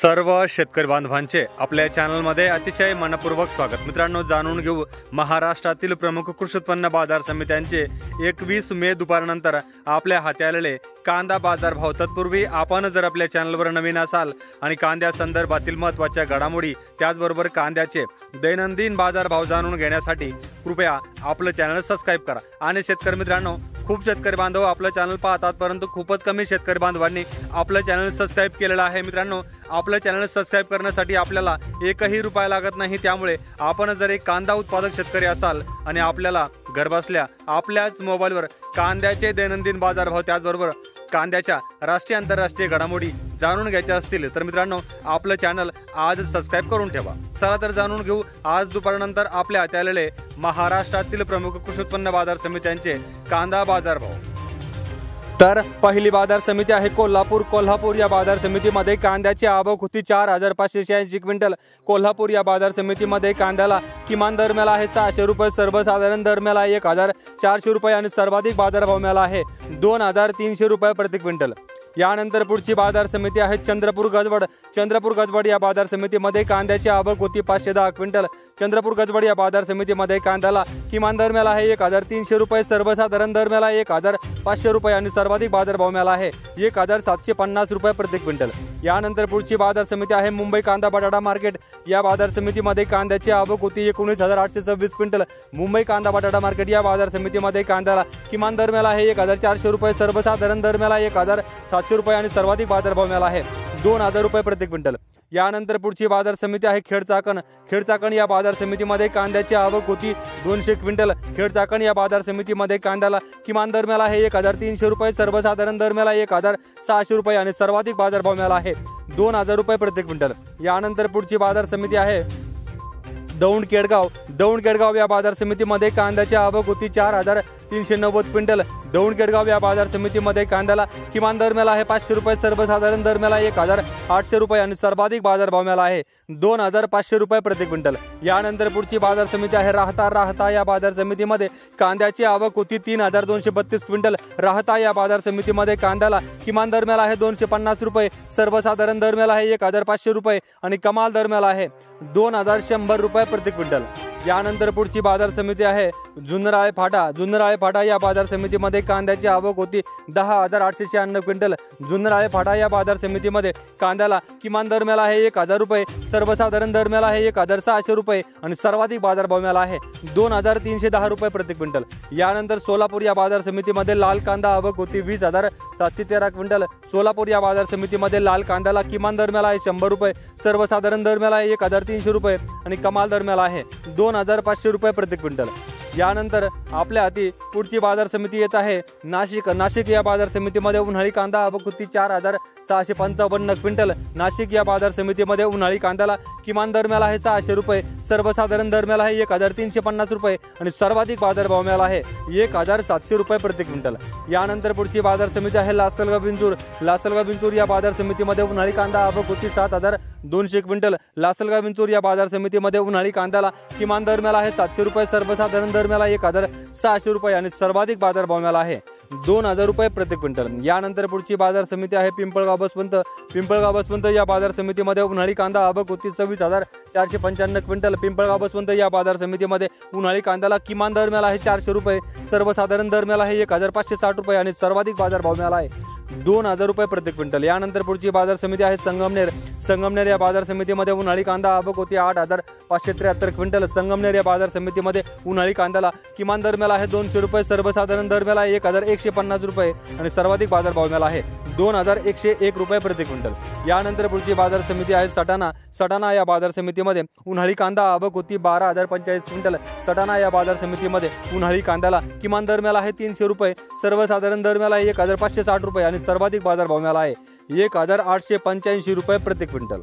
सर्व शेतकरी बांधवांचे आपल्या चॅनलमध्ये अतिशय मनपूर्वक स्वागत। मित्रांनो, जाणून घेऊ महाराष्ट्रातील प्रमुख कृषी उत्पन्न बाजार समित्यांचे 21 मे दुपारनंतर आपल्या हाती आलेले कांदा बाजार भाव। तत्पूर्वी आपण जर आपल्या चॅनलवर नवीन असाल आणि कांद्या संदर्भातील महत्त्वाच्या घडामोडी त्याचबरोबर कांद्याचे दैनंदिन बाजार भाव जाणून घेण्यासाठी कृपया आपलं चॅनल सबस्क्राइब करा। आणि शेतकरी मित्रांनो, खूप शेतकरी बांधव आपलं चॅनल पाहतात, परंतु खूपच कमी शेतकरी बांधवांनी आपलं चॅनल सबस्क्राइब केलेलं आहे। मित्रांनो, आपलं चॅनल सबस्क्राइब करण्यासाठी आपल्याला एकही रुपया लागत नाही। त्यामुळे आपण जर एक कांदा उत्पादक शेतकरी असाल आणि आपल्याला घरबसल्या आपल्याच मोबाईलवर कांद्याचे दैनंदिन बाजार भाव त्याचबरोबर कांद्याच्या राष्ट्रीय आंतरराष्ट्रीय घडामोडी जाणून घ्यायच्या असतील तर मित्रांनो, आपलं चॅनल आज सबस्क्राइब करून ठेवा। चला तर जाणून घेऊ आज दुपारनंतर आपल्या हाती आलेले महाराष्ट्रातील प्रमुख कृषी उत्पन्न बाजार समित्यांचे कांदा बाजार भाव। तर पहिली बाजार समिती आहे कोल्हापूर या बाजार समितीमध्ये कांद्याची आवक होती 4586 क्विंटल। कोल्हापूर या बाजार समितीमध्ये कांद्याला किमान दर मिळाला आहे 600 रुपये, सर्वसाधारण दर मिळाला 1400 रुपये आणि सर्वाधिक बाजार भाव मिळाला आहे 2300 रुपये प्रति क्विंटल। यानंतर पुढची बाजार समिती आहे चंद्रपूर गजबड या बाजार समितीमध्ये कांद्याची आवक होती 510 क्विंटल। चंद्रपूर गजबड या बाजार समितीमध्ये कांद्याला किमान दर मिळाला आहे 1300 रुपये, सर्वसाधारण दर मिळाला 1500 रुपये आणि सर्वाधिक बाजार भाव मिळाला आहे 1750 रुपये प्रति क्विंटल। यानंतर पुढची बाजार समिती आहे मुंबई कांदा बटाटा मार्केट या बाजार समितीमध्ये कांद्याची आवक होती 19826 क्विंटल। मुंबई कांदा बटाटा मार्केट या बाजार समितीमध्ये कांद्याला किमान दर मिळाला आहे 1400 रुपये, सर्वसाधारण दर मिळाला 1700 रुपये आणि सर्वाधिक बाजार भाव मिळाला आहे 2000 रुपये प्रति क्विंटल। यानंतर पुढची बाजार समिती आहे खेडचाकण या बाजार समितीमध्ये कांद्याची आवक होती 200 क्विंटल। खेडचाकण या बाजार समितीमध्ये कांद्याला किमान दर मिळाला आहे 1300 रुपये, सर्वसाधारण दर मिळाला 1600 रुपये आणि सर्वाधिक बाजार भाव मिळाला आहे 2000 रुपये प्रति क्विंटल। यानंतर पुढची बाजार समिती आहे दौंड केडगाव या बाजार समितीमध्ये कांद्याची आवक होती 4390 क्विंटल। दौंड केडगाव या बाजार समितीमध्ये कांद्याला किमान दर मिळाला आहे 500 रुपये, सर्वसाधारण दर मिळाला 1800 रुपये आणि सर्वाधिक बाजार भाव मिळाला आहे 2500 रुपये प्रति क्विंटल। यानंतर पुढची बाजार समिती आहे राहता या बाजार समितीमध्ये कांद्याची आवक होती 3232 क्विंटल। राहता या बाजार समितीमध्ये कांद्याला किमान दर मिळाला आहे 250 रुपये, सर्वसाधारण दर मिळाला आहे 1500 रुपये आणि कमाल दर मिळाला आहे 2100 रुपये प्रति क्विंटल। यानंतर पुढची बाजार समिती आहे जुन्नराळे फाटा या बाजार समितीमध्ये कांद्याची आवक होती 10896 क्विंटल। जुन्नराळे फाटा या बाजार समितीमध्ये कांद्याला किमान दर मिळाला आहे 1000 रुपये, सर्वसाधारण दर मिळाला आहे 1600 रुपये आणि सर्वाधिक बाजार भाव मिळाला आहे 2310 रुपये प्रति क्विंटल। यानंतर सोलापूर या बाजार समितीमध्ये लाल कांदा आवक होती 20713 क्विंटल। सोलापूर या बाजार समितीमध्ये लाल कांद्याला किमान दर मिळाला आहे 100 रुपये, सर्वसाधारण दर मिळाला आहे 1300 रुपये आणि कमाल दर मिळाला आहे 2500 रुपये प्रति क्विंटल। यानंतर आपल्या हाती पुढची बाजार समिती येत आहे नाशिक या बाजार समितीमध्ये उन्हाळी कांदा आवक होती 4655 क्विंटल। नाशिक या बाजार समितीमध्ये उन्हाळी कांद्याला किमान दर मिळाला आहे 600 रुपये, सर्वसाधारण दर मिळाला आहे 1350 रुपये आणि सर्वाधिक बाजार भाव मिळाला आहे 1700 रुपये प्रति क्विंटल। यानंतर पुढची बाजार समिती आहे लासलगाव विंचूर या बाजार समितीमध्ये उन्हाळी कांदा आवक होती 7200 क्विंटल। लासलगाव विंचूर या बाजार समितीमध्ये उन्हाळी कांद्याला किमान दर मिळाला आहे 700 रुपये, सर्वसाधारण दर मिळाला 1600 रुपये आणि सर्वाधिक बाजार भाव मिळाला आहे 2000 रुपये प्रति क्विंटल। यानंतर पुढची बाजार समिती आहे पिंपळगाव बसवंत या बाजार समितीमध्ये उन्हाळी कांदा आवक होती 26495 क्विंटल। पिंपळगाव बसवंत या बाजार समितीमध्ये उन्हाळी कांद्याला किमान दर मिळाला आहे 400 रुपये, सर्वसाधारण दर मिळाला आहे 1560 रुपये आणि सर्वाधिक बाजार भाव मिळाला आहे 2000 रुपये प्रति क्विंटल। यानंतर पुढची बाजार समिती आहे संगमनेर या बाजार समितीमध्ये उन्हाळी कांदा आवक होती 8573 क्विंटल। संगमनेर या बाजार समितीमध्ये उन्हाळी कांद्याला किमान दर मिळाला आहे 200 रुपये, सर्वसाधारण दर मिळाला 1150 रुपये आणि सर्वाधिक बाजार भाव मिळाला आहे 2101 रुपये प्रति क्विंटल। यानंतर पुढची बाजार समिती आहे सटाणा या बाजार समितीमध्ये उन्हाळी कांदा आवक होती 12045 क्विंटल। सटाणा या बाजार समितीमध्ये उन्हाळी कांद्याला किमान दर मिळाला आहे 300 रुपये, सर्वसाधारण दर मिळाला 1560 रुपये आणि सर्वाधिक बाजार भाव मिळाला आहे 1885 रुपये प्रति क्विंटल।